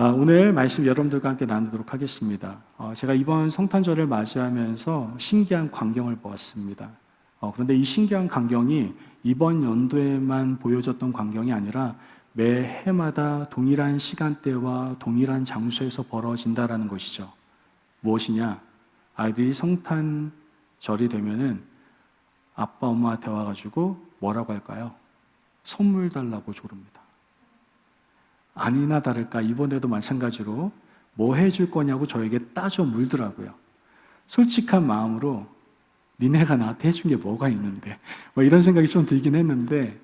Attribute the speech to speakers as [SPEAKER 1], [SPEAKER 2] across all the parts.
[SPEAKER 1] 오늘 말씀 여러분들과 함께 나누도록 하겠습니다. 제가 이번 성탄절을 맞이하면서 신기한 광경을 보았습니다. 그런데 이 신기한 광경이 이번 연도에만 보여졌던 광경이 아니라 매 해마다 동일한 시간대와 동일한 장소에서 벌어진다라는 것이죠. 무엇이냐? 아이들이 성탄절이 되면은 아빠, 엄마한테 와가지고 뭐라고 할까요? 선물 달라고 조릅니다. 아니나 다를까 이번에도 마찬가지로 뭐 해줄 거냐고 저에게 따져 물더라고요. 솔직한 마음으로 니네가 나한테 해준 게 뭐가 있는데 이런 생각이 좀 들긴 했는데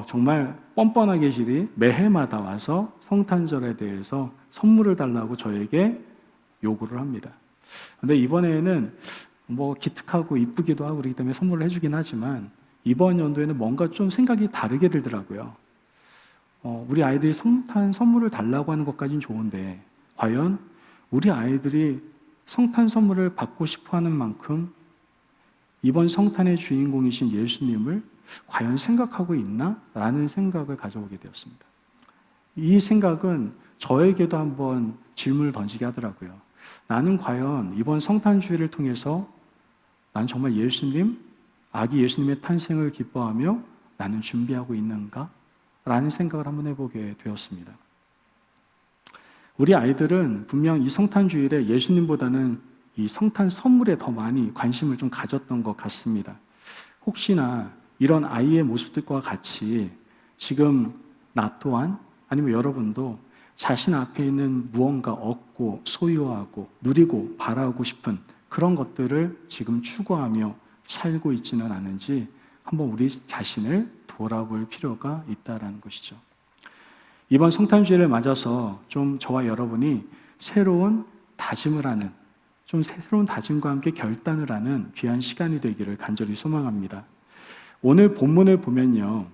[SPEAKER 1] 정말 뻔뻔하게 실이 매해마다 와서 성탄절에 대해서 선물을 달라고 저에게 요구를 합니다. 근데 이번에는 기특하고 이쁘기도 하고 그렇기 때문에 선물을 해주긴 하지만 이번 연도에는 뭔가 좀 생각이 다르게 들더라고요. 우리 아이들이 성탄 선물을 달라고 하는 것까지는 좋은데 과연 우리 아이들이 성탄 선물을 받고 싶어 하는 만큼 이번 성탄의 주인공이신 예수님을 과연 생각하고 있나? 라는 생각을 가져보게 되었습니다. 이 생각은 저에게도 한번 질문을 던지게 하더라고요. 나는 과연 이번 성탄 주일을 통해서 난 정말 아기 예수님의 탄생을 기뻐하며 나는 준비하고 있는가? 라는 생각을 한번 해보게 되었습니다. 우리 아이들은 분명 이 성탄주일에 예수님보다는 이 성탄 선물에 더 많이 관심을 좀 가졌던 것 같습니다. 혹시나 이런 아이의 모습들과 같이 지금 나 또한 아니면 여러분도 자신 앞에 있는 무언가 얻고 소유하고 누리고 바라고 싶은 그런 것들을 지금 추구하며 살고 있지는 않은지 한번 우리 자신을 돌아볼 필요가 있다는 것이죠. 이번 성탄주일을 맞아서 좀 저와 여러분이 새로운 다짐을 하는, 좀 새로운 다짐과 함께 결단을 하는 귀한 시간이 되기를 간절히 소망합니다. 오늘 본문을 보면요,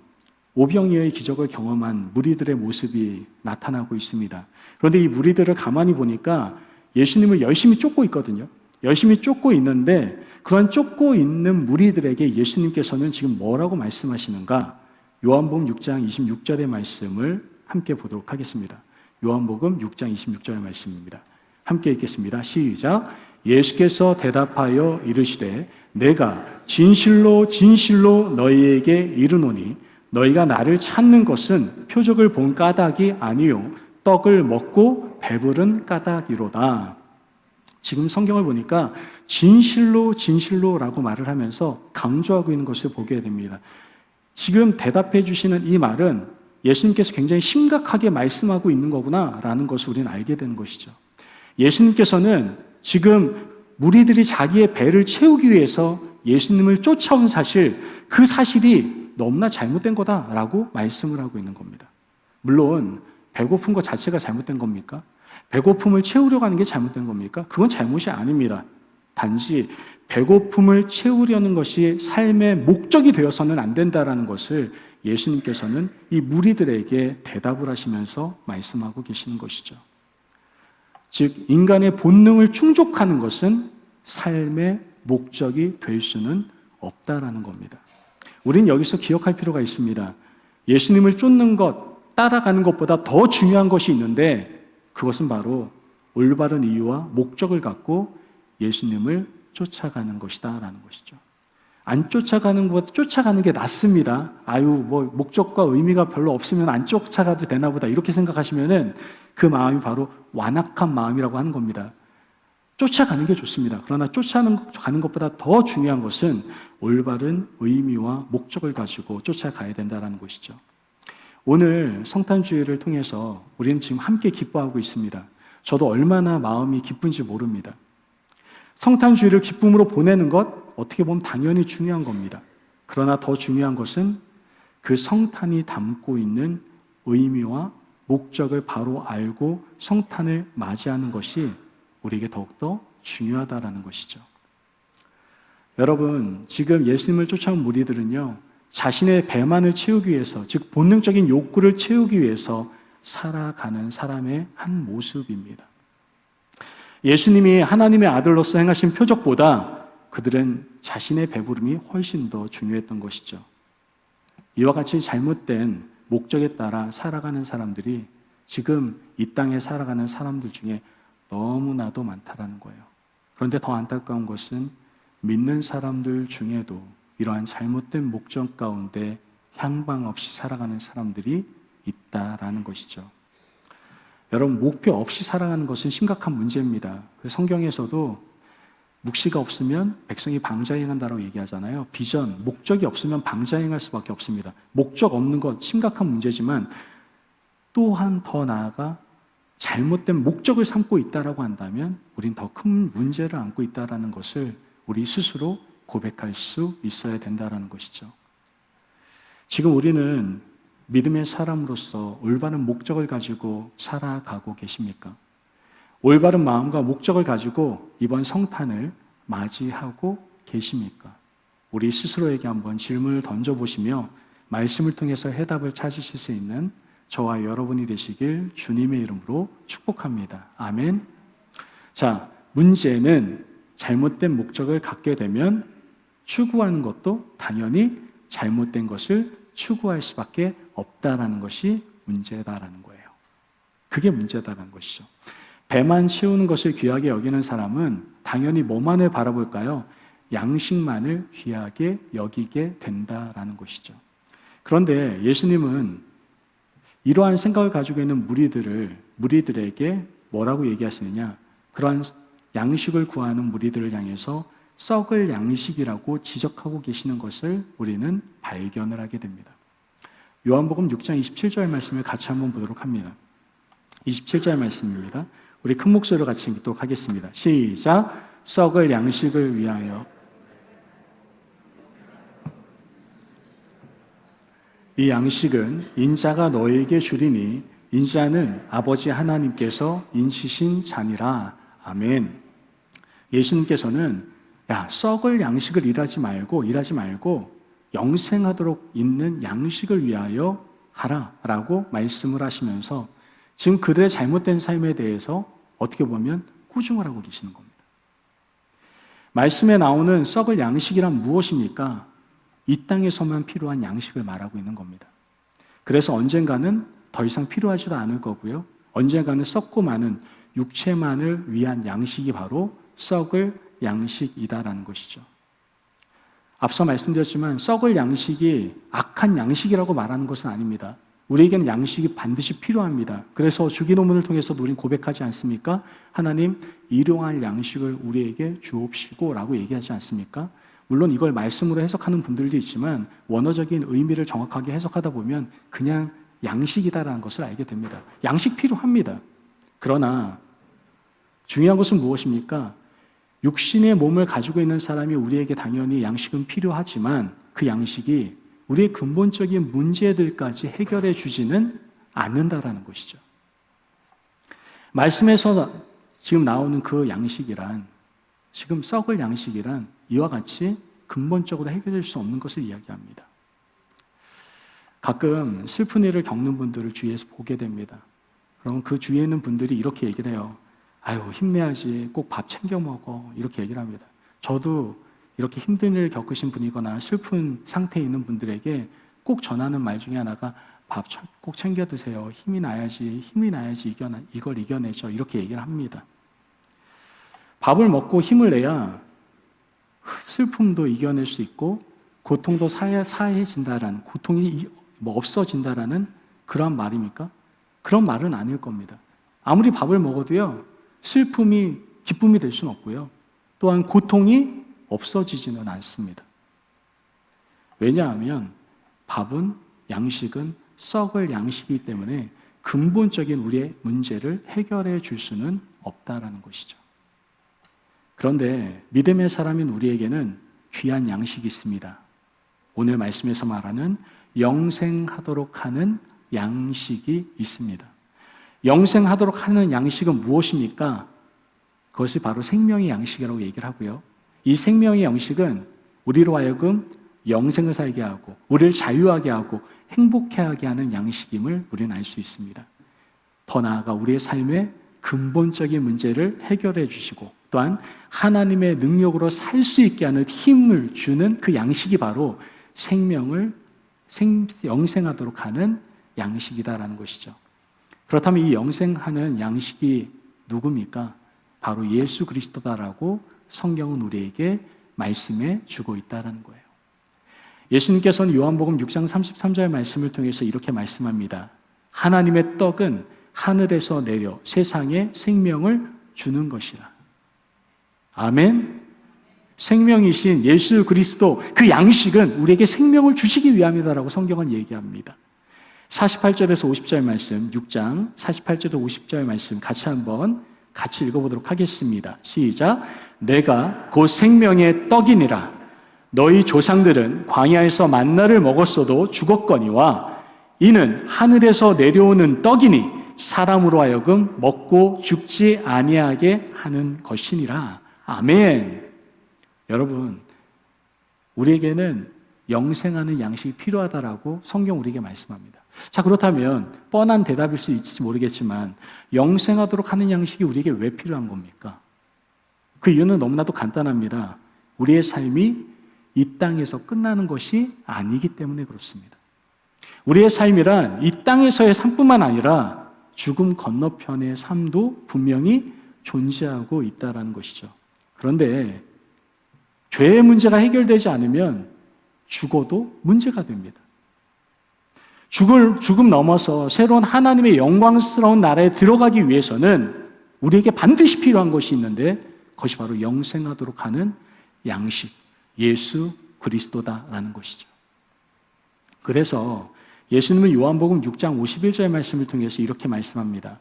[SPEAKER 1] 오병이어의 기적을 경험한 무리들의 모습이 나타나고 있습니다. 그런데 이 무리들을 가만히 보니까 예수님을 열심히 쫓고 있거든요. 열심히 쫓고 있는데 그런 쫓고 있는 무리들에게 예수님께서는 지금 뭐라고 말씀하시는가? 요한복음 6장 26절의 말씀을 함께 보도록 하겠습니다. 요한복음 6장 26절의 말씀입니다. 함께 읽겠습니다. 시작. 예수께서 대답하여 이르시되 내가 진실로 진실로 너희에게 이르노니 너희가 나를 찾는 것은 표적을 본 까닭이 아니요 떡을 먹고 배부른 까닭이로다. 지금 성경을 보니까 진실로 진실로라고 말을 하면서 강조하고 있는 것을 보게 됩니다. 지금 대답해 주시는 이 말은 예수님께서 굉장히 심각하게 말씀하고 있는 거구나라는 것을 우리는 알게 되는 것이죠. 예수님께서는 지금 무리들이 자기의 배를 채우기 위해서 예수님을 쫓아온 사실, 그 사실이 너무나 잘못된 거다라고 말씀을 하고 있는 겁니다. 물론 배고픈 것 자체가 잘못된 겁니까? 배고픔을 채우려고 하는 게 잘못된 겁니까? 그건 잘못이 아닙니다. 단지 배고픔을 채우려는 것이 삶의 목적이 되어서는 안 된다라는 것을 예수님께서는 이 무리들에게 대답을 하시면서 말씀하고 계시는 것이죠. 즉, 인간의 본능을 충족하는 것은 삶의 목적이 될 수는 없다라는 겁니다. 우리는 여기서 기억할 필요가 있습니다. 예수님을 쫓는 것, 따라가는 것보다 더 중요한 것이 있는데 그것은 바로 올바른 이유와 목적을 갖고 예수님을 쫓아가는 것이다 라는 것이죠. 안 쫓아가는 것보다 쫓아가는 게 낫습니다. 목적과 의미가 별로 없으면 안 쫓아가도 되나 보다 이렇게 생각하시면은 그 마음이 바로 완악한 마음이라고 하는 겁니다. 쫓아가는 게 좋습니다. 그러나 쫓아가는 것보다 더 중요한 것은 올바른 의미와 목적을 가지고 쫓아가야 된다는 것이죠. 오늘 성탄주일을 통해서 우리는 지금 함께 기뻐하고 있습니다. 저도 얼마나 마음이 기쁜지 모릅니다. 성탄주일을 기쁨으로 보내는 것 어떻게 보면 당연히 중요한 겁니다. 그러나 더 중요한 것은 그 성탄이 담고 있는 의미와 목적을 바로 알고 성탄을 맞이하는 것이 우리에게 더욱더 중요하다는 것이죠. 여러분, 지금 예수님을 쫓아온 무리들은요, 자신의 배만을 채우기 위해서, 즉 본능적인 욕구를 채우기 위해서 살아가는 사람의 한 모습입니다. 예수님이 하나님의 아들로서 행하신 표적보다 그들은 자신의 배부름이 훨씬 더 중요했던 것이죠. 이와 같이 잘못된 목적에 따라 살아가는 사람들이 지금 이 땅에 살아가는 사람들 중에 너무나도 많다라는 거예요. 그런데 더 안타까운 것은 믿는 사람들 중에도 이러한 잘못된 목적 가운데 향방 없이 살아가는 사람들이 있다라는 것이죠. 여러분, 목표 없이 살아가는 것은 심각한 문제입니다. 성경에서도 묵시가 없으면 백성이 방자행한다라고 얘기하잖아요. 비전, 목적이 없으면 방자행할 수밖에 없습니다. 목적 없는 것 심각한 문제지만 또한 더 나아가 잘못된 목적을 삼고 있다라고 한다면 우린 더 큰 문제를 안고 있다라는 것을 우리 스스로 고백할 수 있어야 된다라는 것이죠. 지금 우리는 믿음의 사람으로서 올바른 목적을 가지고 살아가고 계십니까? 올바른 마음과 목적을 가지고 이번 성탄을 맞이하고 계십니까? 우리 스스로에게 한번 질문을 던져보시며 말씀을 통해서 해답을 찾으실 수 있는 저와 여러분이 되시길 주님의 이름으로 축복합니다. 아멘. 자, 문제는 잘못된 목적을 갖게 되면 추구하는 것도 당연히 잘못된 것을 추구할 수밖에 없다라는 것이 문제다라는 거예요. 그게 문제다라는 것이죠. 배만 채우는 것을 귀하게 여기는 사람은 당연히 뭐만을 바라볼까요? 양식만을 귀하게 여기게 된다라는 것이죠. 그런데 예수님은 이러한 생각을 가지고 있는 무리들에게 뭐라고 얘기하시느냐? 그러한 양식을 구하는 무리들을 향해서 썩을 양식이라고 지적하고 계시는 것을 우리는 발견을 하게 됩니다. 요한복음 6장 27절 말씀을 같이 한번 보도록 합니다. 27절 말씀입니다. 우리 큰 목소리로 같이 읽도록 하겠습니다. 시작. 썩을 양식을 위하여 이 양식은 인자가 너에게 주리니 인자는 아버지 하나님께서 인치신 자니라. 아멘. 예수님께서는 썩을 양식을 일하지 말고 영생하도록 있는 양식을 위하여 하라라고 말씀을 하시면서 지금 그들의 잘못된 삶에 대해서 어떻게 보면 꾸중을 하고 계시는 겁니다. 말씀에 나오는 썩을 양식이란 무엇입니까? 이 땅에서만 필요한 양식을 말하고 있는 겁니다. 그래서 언젠가는 더 이상 필요하지도 않을 거고요. 언젠가는 썩고 마는 육체만을 위한 양식이 바로 썩을 양식이다라는 것이죠. 앞서 말씀드렸지만 썩을 양식이 악한 양식이라고 말하는 것은 아닙니다. 우리에게는 양식이 반드시 필요합니다. 그래서 주기도문을 통해서도 우린 고백하지 않습니까? 하나님, 일용할 양식을 우리에게 주옵시고 라고 얘기하지 않습니까? 물론 이걸 말씀으로 해석하는 분들도 있지만 원어적인 의미를 정확하게 해석하다 보면 그냥 양식이다라는 것을 알게 됩니다. 양식 필요합니다. 그러나 중요한 것은 무엇입니까? 육신의 몸을 가지고 있는 사람이 우리에게 당연히 양식은 필요하지만 그 양식이 우리의 근본적인 문제들까지 해결해 주지는 않는다라는 것이죠. 말씀에서 지금 나오는 그 양식이란, 지금 썩을 양식이란 이와 같이 근본적으로 해결될 수 없는 것을 이야기합니다. 가끔 슬픈 일을 겪는 분들을 주위에서 보게 됩니다. 그럼 그 주위에 있는 분들이 이렇게 얘기를 해요. 아유, 힘내야지. 꼭 밥 챙겨 먹어. 이렇게 얘기를 합니다. 저도 이렇게 힘든 일을 겪으신 분이거나 슬픈 상태에 있는 분들에게 꼭 전하는 말 중에 하나가 밥 꼭 챙겨 드세요. 힘이 나야지 이걸 이겨내죠. 이렇게 얘기를 합니다. 밥을 먹고 힘을 내야 슬픔도 이겨낼 수 있고 고통도 사해진다라는, 고통이 없어진다라는 그런 말입니까? 그런 말은 아닐 겁니다. 아무리 밥을 먹어도요, 슬픔이 기쁨이 될 수는 없고요. 또한 고통이 없어지지는 않습니다. 왜냐하면 밥은, 양식은 썩을 양식이기 때문에 근본적인 우리의 문제를 해결해 줄 수는 없다라는 것이죠. 그런데 믿음의 사람인 우리에게는 귀한 양식이 있습니다. 오늘 말씀에서 말하는 영생하도록 하는 양식이 있습니다. 영생하도록 하는 양식은 무엇입니까? 그것이 바로 생명의 양식이라고 얘기를 하고요. 이 생명의 양식은 우리로 하여금 영생을 살게 하고 우리를 자유하게 하고 행복해하게 하는 양식임을 우리는 알 수 있습니다. 더 나아가 우리의 삶의 근본적인 문제를 해결해 주시고 또한 하나님의 능력으로 살 수 있게 하는 힘을 주는 그 양식이 바로 생명을 영생하도록 하는 양식이다라는 것이죠. 그렇다면 이 영생하는 양식이 누굽니까? 바로 예수 그리스도다라고 성경은 우리에게 말씀해 주고 있다는 거예요. 예수님께서는 요한복음 6장 33절 말씀을 통해서 이렇게 말씀합니다. 하나님의 떡은 하늘에서 내려 세상에 생명을 주는 것이라. 아멘. 생명이신 예수 그리스도, 그 양식은 우리에게 생명을 주시기 위함이다라고 성경은 얘기합니다. 48절에서 50절 말씀, 6장 48절에서 50절 말씀 같이 읽어보도록 하겠습니다. 시작. 내가 곧 생명의 떡이니라. 너희 조상들은 광야에서 만나를 먹었어도 죽었거니와 이는 하늘에서 내려오는 떡이니 사람으로 하여금 먹고 죽지 아니하게 하는 것이니라. 아멘. 여러분, 우리에게는 영생하는 양식이 필요하다라고 성경 우리에게 말씀합니다. 자, 그렇다면 뻔한 대답일 수 있을지 모르겠지만 영생하도록 하는 양식이 우리에게 왜 필요한 겁니까? 그 이유는 너무나도 간단합니다. 우리의 삶이 이 땅에서 끝나는 것이 아니기 때문에 그렇습니다. 우리의 삶이란 이 땅에서의 삶뿐만 아니라 죽음 건너편의 삶도 분명히 존재하고 있다는 것이죠. 그런데 죄의 문제가 해결되지 않으면 죽어도 문제가 됩니다. 죽음 넘어서 새로운 하나님의 영광스러운 나라에 들어가기 위해서는 우리에게 반드시 필요한 것이 있는데 그것이 바로 영생하도록 하는 양식, 예수 그리스도다라는 것이죠. 그래서 예수님은 요한복음 6장 51절 말씀을 통해서 이렇게 말씀합니다.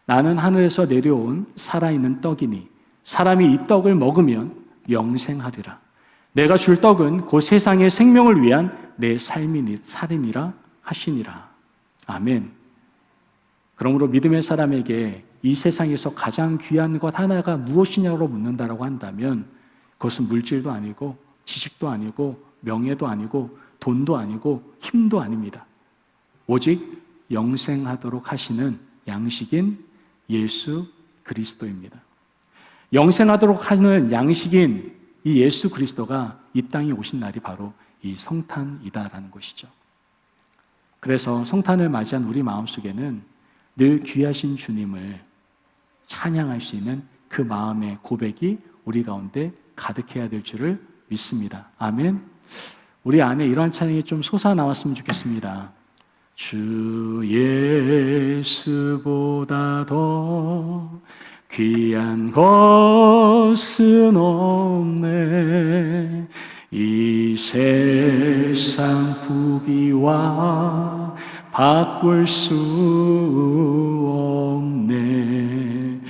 [SPEAKER 1] 나는 하늘에서 내려온 살아있는 떡이니 사람이 이 떡을 먹으면 영생하리라. 내가 줄 떡은 곧 세상의 생명을 위한 내 살이니라 하시니라. 아멘. 그러므로 믿음의 사람에게 이 세상에서 가장 귀한 것 하나가 무엇이냐고 묻는다라고 한다면 그것은 물질도 아니고 지식도 아니고 명예도 아니고 돈도 아니고 힘도 아닙니다. 오직 영생하도록 하시는 양식인 예수 그리스도입니다. 영생하도록 하는 양식인 이 예수 그리스도가 이 땅에 오신 날이 바로 이 성탄이다라는 것이죠. 그래서 성탄을 맞이한 우리 마음속에는 늘 귀하신 주님을 찬양할 수 있는 그 마음의 고백이 우리 가운데 가득해야 될 줄을 믿습니다. 아멘. 우리 안에 이러한 찬양이 좀 솟아나왔으면 좋겠습니다. 주 예수보다 더 귀한 것은 없네. 이 세상 부귀와 바꿀 수 없네.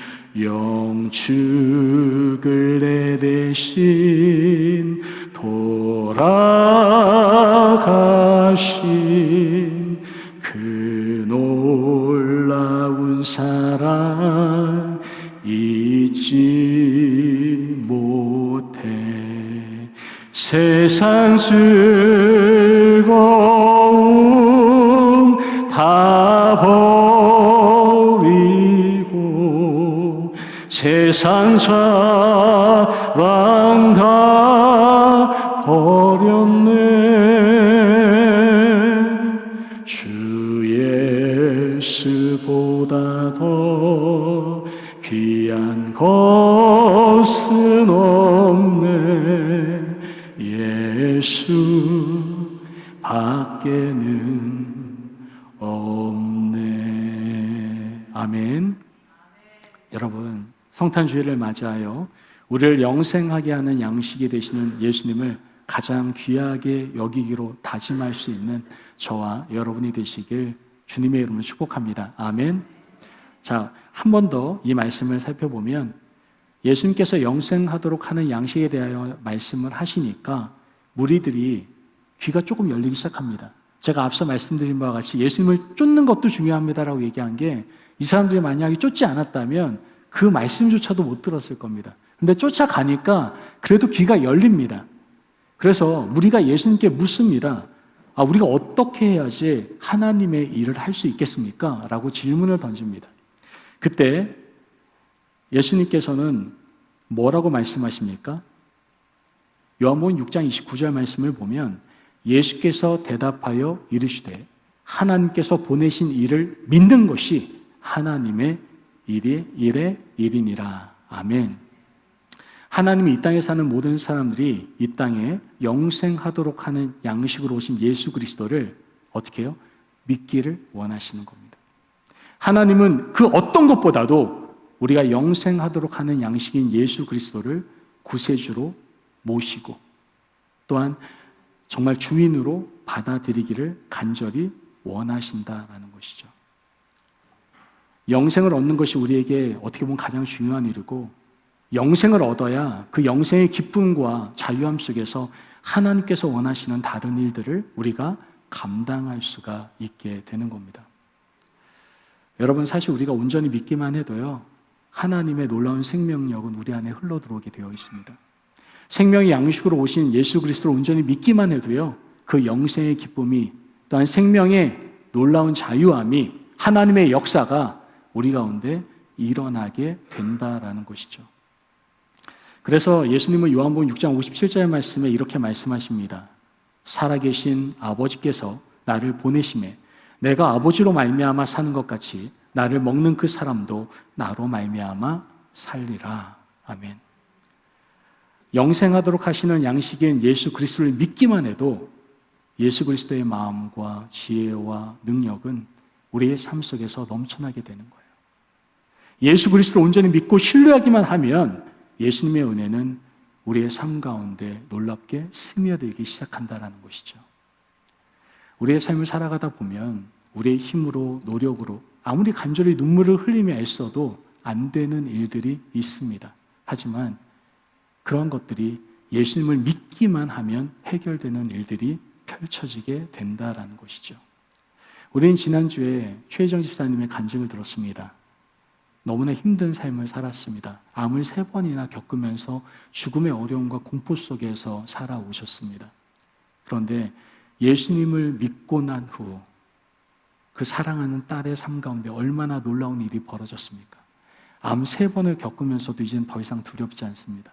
[SPEAKER 1] 영축을 내 대신 돌아가신 그 놀라운 사랑 잊지 못해. 세상 즐거움 다 버리고 세상 자랑 다 버렸네. 주 예수보다 더 귀한 것은 없네. 예수 밖에는 없네. 아멘. 여러분, 성탄주일을 맞이하여 우리를 영생하게 하는 양식이 되시는 예수님을 가장 귀하게 여기기로 다짐할 수 있는 저와 여러분이 되시길 주님의 이름으로 축복합니다. 아멘. 자, 한 번 더 이 말씀을 살펴보면 예수님께서 영생하도록 하는 양식에 대하여 말씀을 하시니까 무리들이 귀가 조금 열리기 시작합니다. 제가 앞서 말씀드린 바와 같이 예수님을 쫓는 것도 중요합니다라고 얘기한 게 이 사람들이 만약에 쫓지 않았다면 그 말씀조차도 못 들었을 겁니다. 근데 쫓아가니까 그래도 귀가 열립니다. 그래서 우리가 예수님께 묻습니다. 우리가 어떻게 해야지 하나님의 일을 할 수 있겠습니까? 라고 질문을 던집니다. 그때 예수님께서는 뭐라고 말씀하십니까? 요한복음 6장 29절 말씀을 보면 예수께서 대답하여 이르시되 하나님께서 보내신 일을 믿는 것이 하나님의 일의 일이니라. 아멘. 하나님이 이 땅에 사는 모든 사람들이 이 땅에 영생하도록 하는 양식으로 오신 예수 그리스도를 어떻게 해요? 믿기를 원하시는 겁니다. 하나님은 그 어떤 것보다도 우리가 영생하도록 하는 양식인 예수 그리스도를 구세주로 모시고 또한 정말 주인으로 받아들이기를 간절히 원하신다라는 것이죠. 영생을 얻는 것이 우리에게 어떻게 보면 가장 중요한 일이고 영생을 얻어야 그 영생의 기쁨과 자유함 속에서 하나님께서 원하시는 다른 일들을 우리가 감당할 수가 있게 되는 겁니다. 여러분, 사실 우리가 온전히 믿기만 해도요, 하나님의 놀라운 생명력은 우리 안에 흘러들어오게 되어 있습니다. 생명의 양식으로 오신 예수 그리스도를 온전히 믿기만 해도요, 그 영생의 기쁨이 또한 생명의 놀라운 자유함이 하나님의 역사가 우리 가운데 일어나게 된다라는 것이죠. 그래서 예수님은 요한복음 6장 57절의 말씀에 이렇게 말씀하십니다. 살아계신 아버지께서 나를 보내심에 내가 아버지로 말미암아 사는 것 같이 나를 먹는 그 사람도 나로 말미암아 살리라. 아멘. 영생하도록 하시는 양식인 예수 그리스도를 믿기만 해도 예수 그리스도의 마음과 지혜와 능력은 우리의 삶 속에서 넘쳐나게 되는 거예요. 예수 그리스도를 온전히 믿고 신뢰하기만 하면 예수님의 은혜는 우리의 삶 가운데 놀랍게 스며들기 시작한다는 것이죠. 우리의 삶을 살아가다 보면 우리의 힘으로 노력으로 아무리 간절히 눈물을 흘리며 애써도 안 되는 일들이 있습니다. 하지만 그런 것들이 예수님을 믿기만 하면 해결되는 일들이 펼쳐지게 된다는 것이죠. 우리는 지난주에 최혜정 집사님의 간증을 들었습니다. 너무나 힘든 삶을 살았습니다. 암을 3번이나 겪으면서 죽음의 어려움과 공포 속에서 살아오셨습니다. 그런데 예수님을 믿고 난 후 그 사랑하는 딸의 삶 가운데 얼마나 놀라운 일이 벌어졌습니까? 암 3번을 겪으면서도 이제는 더 이상 두렵지 않습니다.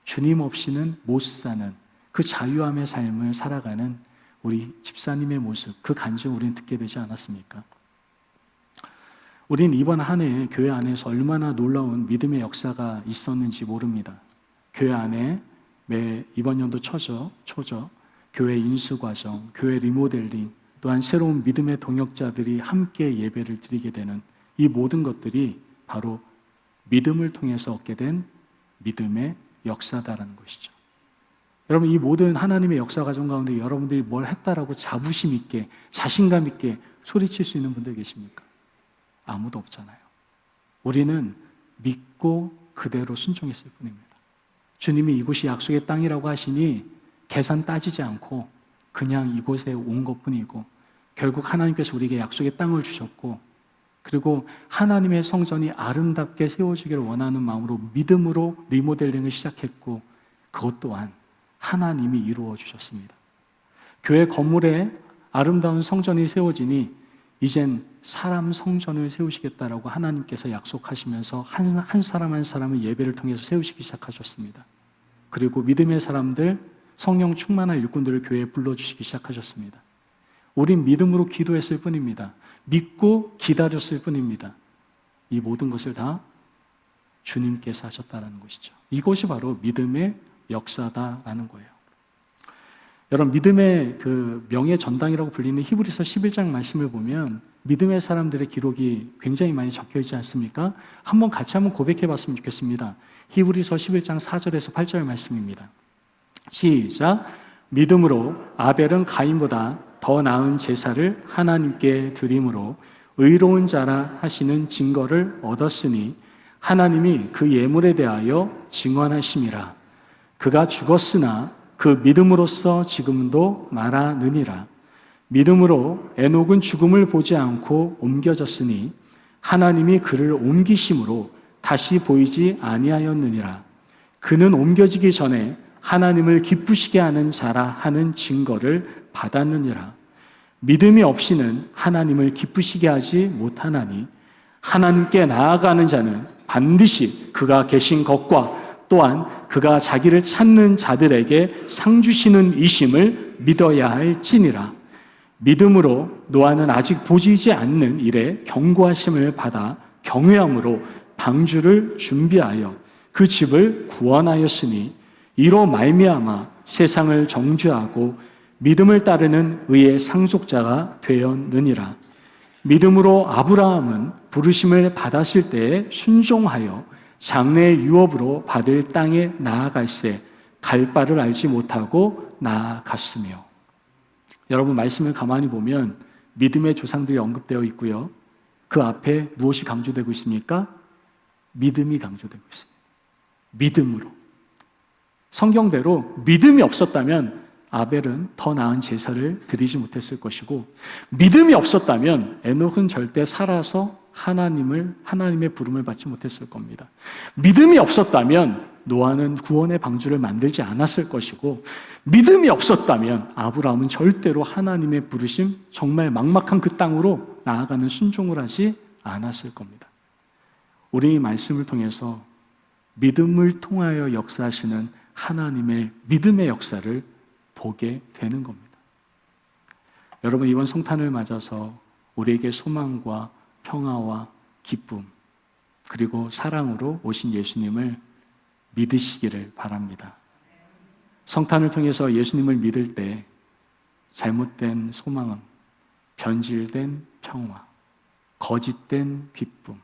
[SPEAKER 1] 주님 없이는 못 사는 그 자유함의 삶을 살아가는 우리 집사님의 모습, 그 간증을 우리는 듣게 되지 않았습니까? 우린 이번 한 해 교회 안에서 얼마나 놀라운 믿음의 역사가 있었는지 모릅니다. 교회 안에 이번 연도 초저, 교회 인수과정, 교회 리모델링, 또한 새로운 믿음의 동역자들이 함께 예배를 드리게 되는 이 모든 것들이 바로 믿음을 통해서 얻게 된 믿음의 역사다라는 것이죠. 여러분, 이 모든 하나님의 역사 과정 가운데 여러분들이 뭘 했다라고 자부심 있게, 자신감 있게 소리칠 수 있는 분들 계십니까? 아무도 없잖아요. 우리는 믿고 그대로 순종했을 뿐입니다. 주님이 이곳이 약속의 땅이라고 하시니 계산 따지지 않고 그냥 이곳에 온 것뿐이고 결국 하나님께서 우리에게 약속의 땅을 주셨고 그리고 하나님의 성전이 아름답게 세워지기를 원하는 마음으로 믿음으로 리모델링을 시작했고 그것 또한 하나님이 이루어 주셨습니다. 교회 건물에 아름다운 성전이 세워지니 이젠 사람 성전을 세우시겠다라고 하나님께서 약속하시면서 한 사람 한 사람을 예배를 통해서 세우시기 시작하셨습니다. 그리고 믿음의 사람들, 성령 충만한 일꾼들을 교회에 불러주시기 시작하셨습니다. 우린 믿음으로 기도했을 뿐입니다. 믿고 기다렸을 뿐입니다. 이 모든 것을 다 주님께서 하셨다는 것이죠. 이것이 바로 믿음의 역사다라는 거예요. 여러분, 믿음의 그 명예 전당이라고 불리는 히브리서 11장 말씀을 보면 믿음의 사람들의 기록이 굉장히 많이 적혀 있지 않습니까? 같이 한번 고백해 봤으면 좋겠습니다. 히브리서 11장 4절에서 8절 말씀입니다. 시작. 믿음으로 아벨은 가인보다 더 나은 제사를 하나님께 드림으로 의로운 자라 하시는 증거를 얻었으니 하나님이 그 예물에 대하여 증언하심이라. 그가 죽었으나 그 믿음으로써 지금도 말하느니라. 믿음으로 에녹은 죽음을 보지 않고 옮겨졌으니 하나님이 그를 옮기심으로 다시 보이지 아니하였느니라. 그는 옮겨지기 전에 하나님을 기쁘시게 하는 자라 하는 증거를 받았느니라. 믿음이 없이는 하나님을 기쁘시게 하지 못하나니 하나님께 나아가는 자는 반드시 그가 계신 것과 또한 그가 자기를 찾는 자들에게 상 주시는 이심을 믿어야 할지니라. 믿음으로 노아는 아직 보이지 않는 일에 경고하심을 받아 경외함으로 방주를 준비하여 그 집을 구원하였으니 이로 말미암아 세상을 정죄하고 믿음을 따르는 의의 상속자가 되었느니라. 믿음으로 아브라함은 부르심을 받았을 때에 순종하여 장래의 유업으로 받을 땅에 나아갈새 갈 바를 알지 못하고 나아갔으며. 여러분, 말씀을 가만히 보면 믿음의 조상들이 언급되어 있고요. 그 앞에 무엇이 강조되고 있습니까? 믿음이 강조되고 있습니다. 믿음으로. 성경대로 믿음이 없었다면 아벨은 더 나은 제사를 드리지 못했을 것이고, 믿음이 없었다면 에녹은 절대 살아서 하나님의 부름을 받지 못했을 겁니다. 믿음이 없었다면 노아는 구원의 방주를 만들지 않았을 것이고, 믿음이 없었다면 아브라함은 절대로 하나님의 부르심, 정말 막막한 그 땅으로 나아가는 순종을 하지 않았을 겁니다. 우리 이 말씀을 통해서 믿음을 통하여 역사하시는 하나님의 믿음의 역사를 보게 되는 겁니다. 여러분, 이번 성탄을 맞아서 우리에게 소망과 평화와 기쁨, 그리고 사랑으로 오신 예수님을 믿으시기를 바랍니다. 성탄을 통해서 예수님을 믿을 때 잘못된 소망, 변질된 평화, 거짓된 기쁨,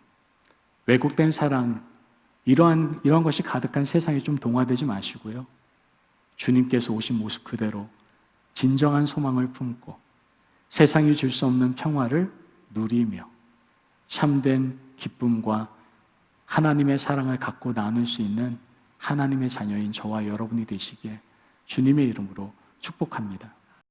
[SPEAKER 1] 왜곡된 사랑, 이러한 것이 가득한 세상에 좀 동화되지 마시고요. 주님께서 오신 모습 그대로 진정한 소망을 품고 세상이 줄 수 없는 평화를 누리며 참된 기쁨과 하나님의 사랑을 갖고 나눌 수 있는 하나님의 자녀인 저와 여러분이 되시기에 주님의 이름으로 축복합니다.